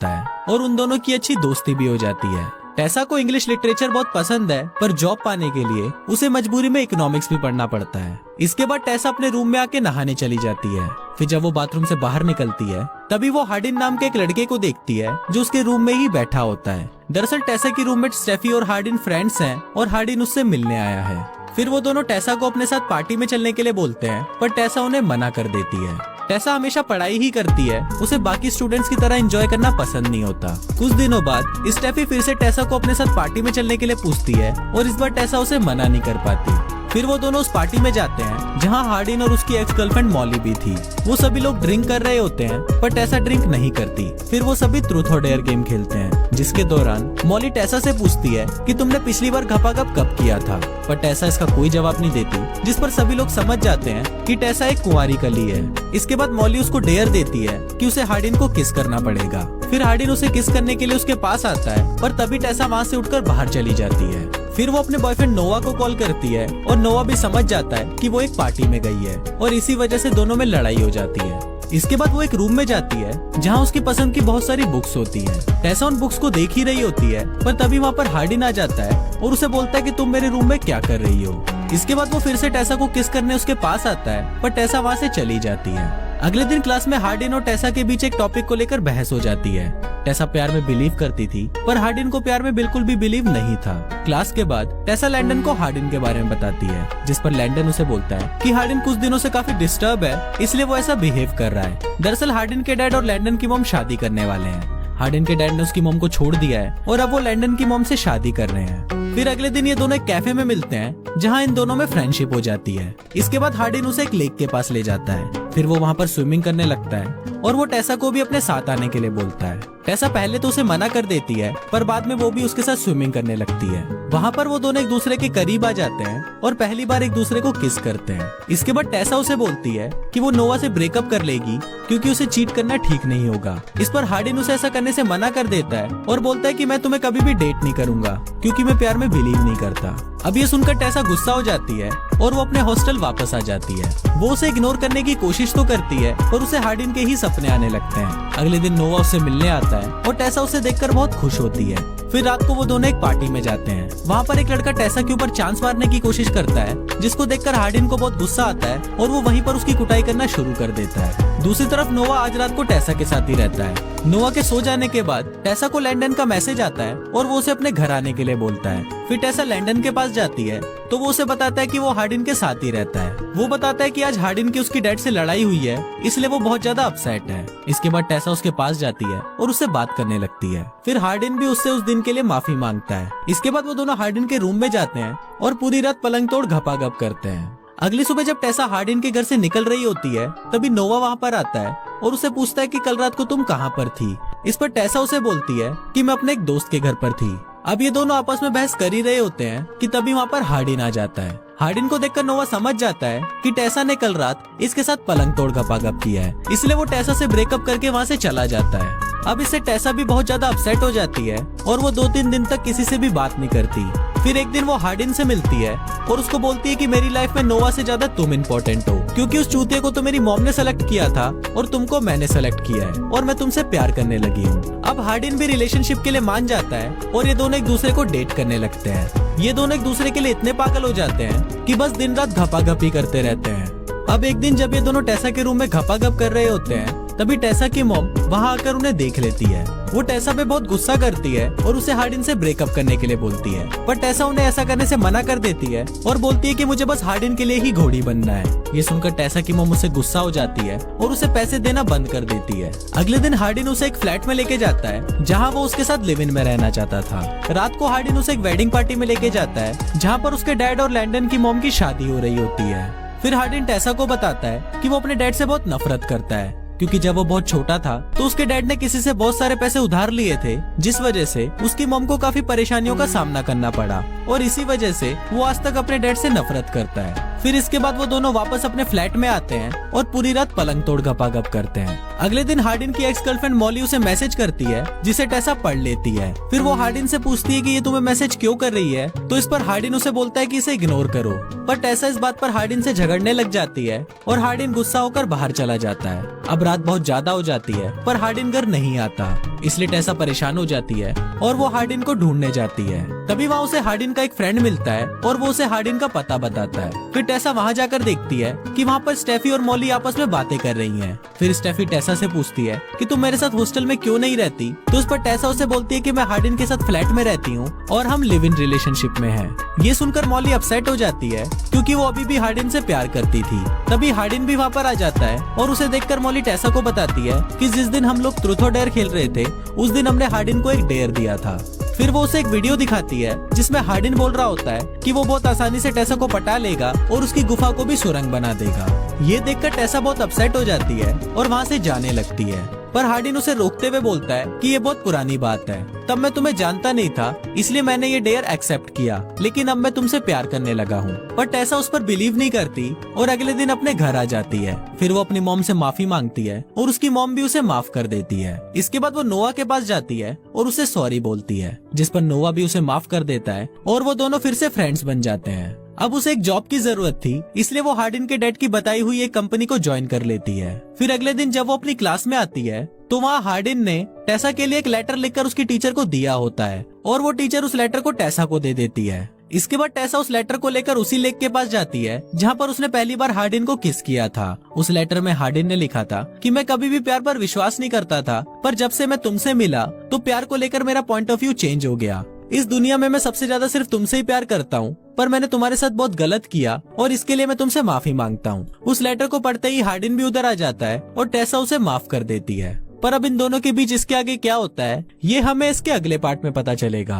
है और उन दोनों की अच्छी दोस्ती भी हो जाती है। टेसा को इंग्लिश लिटरेचर बहुत पसंद है, पर जॉब पाने के लिए उसे मजबूरी में इकोनॉमिक्स भी पढ़ना पड़ता है। इसके बाद टेसा अपने रूम में आके नहाने चली जाती है। फिर जब वो बाथरूम से बाहर निकलती है तभी वो हार्डिन नाम के एक लड़के को देखती है जो उसके रूम में ही बैठा होता है। दरअसल टेसा की रूममेट स्टेफी और हार्डिन फ्रेंड्स हैं और हार्डिन उससे मिलने आया है। फिर वो दोनों टेसा को अपने साथ पार्टी में चलने के लिए बोलते हैं, पर टेसा उन्हें मना कर देती है। टेसा हमेशा पढ़ाई ही करती है, उसे बाकी स्टूडेंट्स की तरह एंजॉय करना पसंद नहीं होता। कुछ दिनों बाद स्टेफी फिर से टेसा को अपने साथ पार्टी में चलने के लिए पूछती है और इस बार टेसा उसे मना नहीं कर पाती। फिर वो दोनों उस पार्टी में जाते हैं जहां हार्डिन और उसकी एक्स गर्लफ्रेंड मॉली भी थी। वो सभी लोग ड्रिंक कर रहे होते हैं, पर टेसा ड्रिंक नहीं करती। फिर वो सभी ट्रूथ और डेयर गेम खेलते हैं, जिसके दौरान मॉली टेसा से पूछती है कि तुमने पिछली बार घपाघप कब किया था, पर टेसा इसका कोई जवाब नहीं देती, जिस पर सभी लोग समझ जाते हैं कि टेसा एक कुंवारी कली है। इसके बाद मॉली उसको डेयर देती है कि उसे हार्डिन को किस करना पड़ेगा। फिर हार्डिन उसे किस करने के लिए उसके पास आता है, पर तभी टेसा वहाँ से उठकर बाहर चली जाती है। फिर वो अपने बॉयफ्रेंड नोवा को कॉल करती है और नोवा भी समझ जाता है कि वो एक पार्टी में गई है और इसी वजह से दोनों में लड़ाई हो जाती है। इसके बाद वो एक रूम में जाती है जहाँ उसकी पसंद की बहुत सारी बुक्स होती है। टेसा उन बुक्स को देख ही रही होती है, पर तभी वहाँ पर हार्डिन आ जाता है और उसे बोलता है कि तुम मेरे रूम में क्या कर रही हो। इसके बाद वो फिर से टेसा को किस करने उसके पास आता है, पर टेसा वहाँ से चली जाती है। अगले दिन क्लास में हार्डिन और टेसा के बीच एक टॉपिक को लेकर बहस हो जाती है। टेसा प्यार में बिलीव करती थी, पर हार्डिन को प्यार में बिल्कुल भी बिलीव नहीं था। क्लास के बाद टेसा लैंडन को हार्डिन के बारे में बताती है, जिस पर लैंडन उसे बोलता है कि हार्डिन कुछ दिनों से काफी डिस्टर्ब है, इसलिए वो ऐसा बिहेव कर रहा है। दरअसल हार्डिन के डैड और लैंडन की मॉम शादी करने वाले हैं। हार्डिन के डैड ने उसकी मॉम को छोड़ दिया है और अब वो लैंडन की मॉम से शादी कर रहे हैं। फिर अगले दिन ये दोनों एक कैफे में मिलते हैं जहाँ इन दोनों में फ्रेंडशिप हो जाती है। इसके बाद हार्डिन उसे एक लेक के पास ले जाता है। फिर वो वहाँ पर स्विमिंग करने लगता है और वो टेसा को भी अपने साथ आने के लिए बोलता है। टेसा पहले तो उसे मना कर देती है, पर बाद में वो भी उसके साथ स्विमिंग करने लगती है। वहाँ पर वो दोनों एक दूसरे के करीब आ जाते हैं और पहली बार एक दूसरे को किस करते हैं। इसके बाद टेसा उसे बोलती है कि वो नोवा से ब्रेकअप कर लेगी क्योंकि उसे चीट करना ठीक नहीं होगा। इस पर हार्डिन उसे ऐसा करने से मना कर देता है और बोलता है कि मैं तुम्हें कभी भी डेट नहीं करूंगा क्योंकि मैं प्यार में बिलीव नहीं करता। अब ये सुनकर टेसा गुस्सा हो जाती है और वो अपने हॉस्टल वापस आ जाती है। वो उसे इग्नोर करने की कोशिश तो करती है, पर उसे हार्डिन के ही सपने आने लगते हैं। अगले दिन नोवा उससे मिलने आता है और टेसा उसे देखकर बहुत खुश होती है। फिर रात को वो दोनों एक पार्टी में जाते हैं। वहाँ पर एक लड़का टेसा के ऊपर चांस मारने की कोशिश करता है, जिसको देखकर हार्डिन को बहुत गुस्सा आता है और वो वहीं पर उसकी कुटाई करना शुरू कर देता है। दूसरी तरफ नोवा आज रात को टेसा के साथ ही रहता है। नोवा के सो जाने के बाद टेसा को लैंडन का मैसेज आता है और वो उसे अपने घर आने के लिए बोलता है। फिर टेसा लैंडन के पास जाती है तो वो उसे बताता है कि वो हार्डिन के साथ ही रहता है। वो बताता है कि आज हार्डिन की उसकी डैड से लड़ाई हुई है, इसलिए वो बहुत ज्यादा अपसेट है। इसके बाद टेसा उसके पास जाती है और उससे बात करने लगती है। फिर हार्डिन भी उससे उस दिन के लिए माफी मांगता है। इसके बाद वो दोनों हार्डिन के रूम में जाते हैं और पूरी रात पलंग तोड़ घपाघप करते हैं। अगली सुबह जब टेसा हार्डिन के घर से निकल रही होती है तभी नोवा वहाँ पर आता है और उसे पूछता है कि कल रात को तुम कहाँ पर थी। इस पर टेसा उसे बोलती है कि मैं अपने एक दोस्त के घर पर थी। अब ये दोनों आपस में बहस कर ही रहे होते हैं कि तभी वहाँ पर हार्डिन आ जाता है। हार्डिन को देखकर नोवा समझ जाता है कि टेसा ने कल रात इसके साथ पलंग तोड़ घपाघप किया है, इसलिए वो टेसा से ब्रेकअप करके वहाँ से चला जाता है। अब इससे टेसा भी बहुत ज्यादा अपसेट हो जाती है और वो 2-3 दिन तक किसी से भी बात नहीं करती। फिर एक दिन वो हार्डिन से मिलती है और उसको बोलती है कि मेरी लाइफ में नोवा से ज्यादा तुम इम्पोर्टेंट हो, क्योंकि उस चूतिए को तो मेरी मॉम ने सेलेक्ट किया था और तुमको मैंने सेलेक्ट किया है और मैं तुमसे प्यार करने लगी हूँ। अब हार्डिन भी रिलेशनशिप के लिए मान जाता है और ये दोनों एक दूसरे को डेट करने लगते हैं। ये दोनों एक दूसरे के लिए इतने पागल हो जाते हैं कि बस दिन रात घपाघपी करते रहते हैं। अब एक दिन जब ये दोनों टेसा के रूम में घपाघप कर रहे होते हैं तभी टेसा की मॉम वहाँ आकर उन्हें देख लेती है। वो टेसा पे बहुत गुस्सा करती है और उसे हार्डिन से ब्रेकअप करने के लिए बोलती है, पर टेसा उन्हें ऐसा करने से मना कर देती है और बोलती है कि मुझे बस हार्डिन के लिए ही घोड़ी बनना है। ये सुनकर टेसा की मॉम उससे गुस्सा हो जाती है और उसे पैसे देना बंद कर देती है। अगले दिन हार्डिन उसे एक फ्लैट में लेके जाता है जहाँ वो उसके साथ लिव इन में रहना चाहता था। रात को हार्डिन उसे एक वेडिंग पार्टी में लेके जाता है जहाँ पर उसके डैड और लैंडन की मॉम की शादी हो रही होती है। फिर हार्डिन टेसा को बताता है कि वो अपने डैड से बहुत नफरत करता है, क्योंकि जब वो बहुत छोटा था तो उसके डैड ने किसी से बहुत सारे पैसे उधार लिए थे, जिस वजह से उसकी मॉम को काफी परेशानियों का सामना करना पड़ा और इसी वजह से वो आज तक अपने डैड से नफरत करता है। फिर इसके बाद वो दोनों वापस अपने फ्लैट में आते हैं और पूरी रात पलंग तोड़ घपाघप करते हैं। अगले दिन हार्डिन की एक्स गर्लफ्रेंड मॉली उसे मैसेज करती है जिसे टेसा पढ़ लेती है। फिर वो हार्डिन से पूछती है कि ये तुम्हें मैसेज क्यों कर रही है, तो इस पर हार्डिन उसे बोलता है कि इसे इग्नोर करो, पर टेसा इस बात पर हार्डिन से झगड़ने लग जाती है और हार्डिन गुस्सा होकर बाहर चला जाता है। अब रात बहुत ज्यादा हो जाती है पर हार्डिन घर नहीं आता, इसलिए टेसा परेशान हो जाती है और वो हार्डिन को ढूंढने जाती है। तभी वहाँ उसे हार्डिन का एक फ्रेंड मिलता है और वो उसे हार्डिन का पता बताता है। फिर टेसा वहाँ जाकर देखती है कि वहाँ पर स्टेफी और मॉली आपस में बातें कर रही हैं। फिर स्टेफी टेसा से पूछती है कि तुम मेरे साथ हॉस्टल में क्यों नहीं रहती, तो उस पर टेसा उसे बोलती है कि मैं हार्डिन के साथ फ्लैट में रहती हूँ और हम लिव इन रिलेशनशिप में हैं। ये सुनकर मॉली अपसेट हो जाती है क्योंकि वो अभी भी हार्डिन से प्यार करती थी। तभी हार्डिन भी वहाँ पर आ जाता है और उसे देखकर मॉली टेसा को बताती है कि जिस दिन हम लोग ट्रूथ और डेयर खेल रहे थे उस दिन हमने हार्डिन को एक डेयर दिया था। फिर वो उसे एक वीडियो दिखाती है जिसमें हार्डिन बोल रहा होता है कि वो बहुत आसानी से टेसा को पटा लेगा और उसकी गुफा को भी सुरंग बना देगा। ये देखकर टेसा बहुत अपसेट हो जाती है और वहाँ से जाने लगती है, पर हार्डिन उसे रोकते हुए बोलता है कि ये बहुत पुरानी बात है, तब मैं तुम्हें जानता नहीं था इसलिए मैंने ये डेयर एक्सेप्ट किया, लेकिन अब मैं तुमसे प्यार करने लगा हूँ। पर टेसा उस पर बिलीव नहीं करती और अगले दिन अपने घर आ जाती है। फिर वो अपनी मॉम से माफी मांगती है और उसकी मॉम भी उसे माफ कर देती है। इसके बाद वो नोआ के पास जाती है और उसे सॉरी बोलती है, जिस पर नोआ भी उसे माफ कर देता है और वो दोनों फिर से फ्रेंड्स बन जाते हैं। अब उसे एक जॉब की जरूरत थी, इसलिए वो हार्डिन के डैड की बताई हुई एक कंपनी को ज्वाइन कर लेती है। फिर अगले दिन जब वो अपनी क्लास में आती है तो वहाँ हार्डिन ने टेसा के लिए एक लेटर लिखकर उसकी टीचर को दिया होता है और वो टीचर उस लेटर को टेसा को दे देती है। इसके बाद टेसा उस लेटर को लेकर उसी लेक के पास जाती है जहाँ पर उसने पहली बार हार्डिन को किस किया था। उस लेटर में हार्डिन ने लिखा था कि मैं कभी भी प्यार पर विश्वास नहीं करता था, पर जब से मैं तुमसे मिला तो प्यार को लेकर मेरा पॉइंट ऑफ व्यू चेंज हो गया। इस दुनिया में मैं सबसे ज्यादा सिर्फ तुमसे ही प्यार करता हूँ, पर मैंने तुम्हारे साथ बहुत गलत किया और इसके लिए मैं तुमसे माफी मांगता हूँ। उस लेटर को पढ़ते ही हार्डिन भी उधर आ जाता है और टेसा उसे माफ कर देती है। पर अब इन दोनों के बीच इसके आगे क्या होता है ये हमें इसके अगले पार्ट में पता चलेगा।